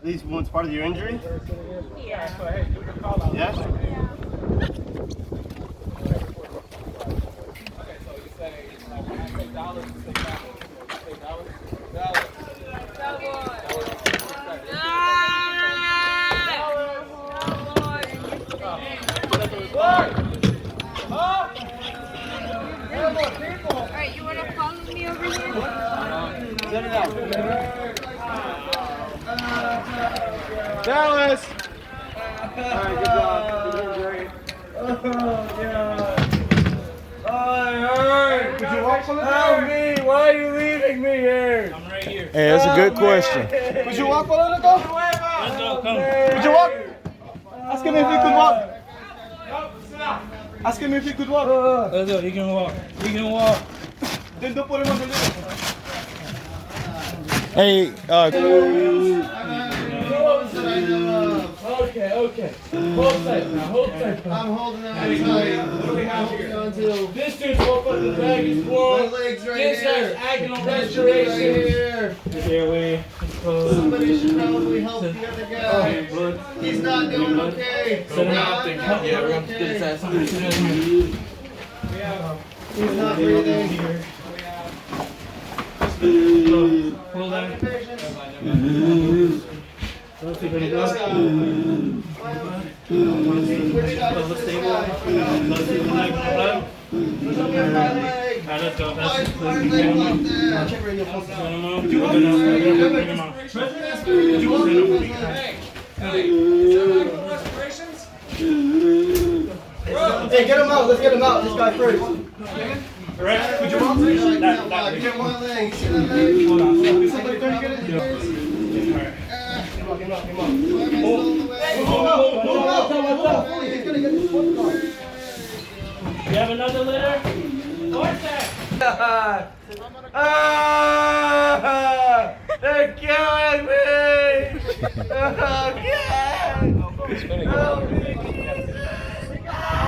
These ones part of your injury? Yeah. Yeah? Alright, you wanna follow me over here? Send it out. Dallas! Alright, good job. You're doing great. Oh, God. Oh, it hurts. Could you walk from the Help me. Why are you leaving me here? I'm right here. Hey, that's a good question. Could you walk for the go? Let's go, come. Could you walk? Ask him if he could walk. Ask him if he could walk. Let's go, he can walk. He can walk. Then don't put him on the list. Hey, Okay. Hold tight now. Hold tight. I'm holding on tight. What do we have here? Until This dude's woke up the bag is my warm. legs right This here. guy's agonal Right restoration. here. Airway. Somebody should probably help the other guy. He's not doing okay. Send him out there. Not Yeah, we're doing gonna get his okay. ass. Somebody sit in here. He's not breathing. Hold on. Don't see any Where'd he go? Let's stay there. Let's see the neck. Look at my leg. Alright, let's go. Why That's is my let's leg get him like out. that? Bring him out. Bring him out. Bring him out. Hey, get him out. Let's get him out. This guy first. Correct? Could you walk? I can't walk. Get my leg. See that leg? Somebody come get it. Why am I still on the way? He's gonna get his foot caught. You have another litter? Vortex! They're killing me.